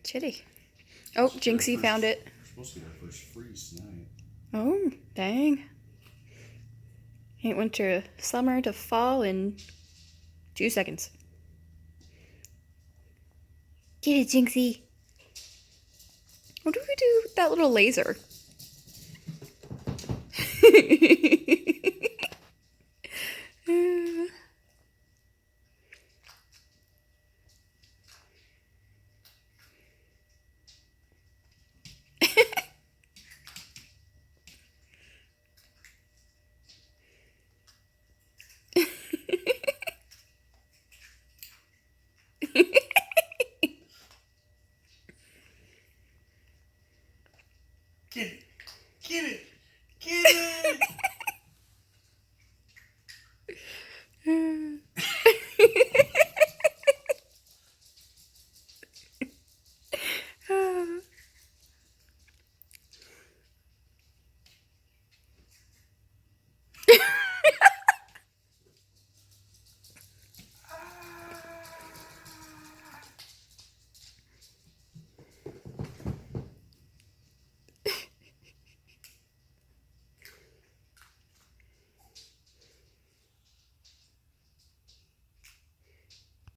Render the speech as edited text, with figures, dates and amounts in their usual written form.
chitty. Oh, Jinxie found it. Supposed to get our first freeze tonight. Oh, dang. It went to summer to fall in 2 seconds. Get it, Jinxie. What do we do with that little laser? Get it! Get it!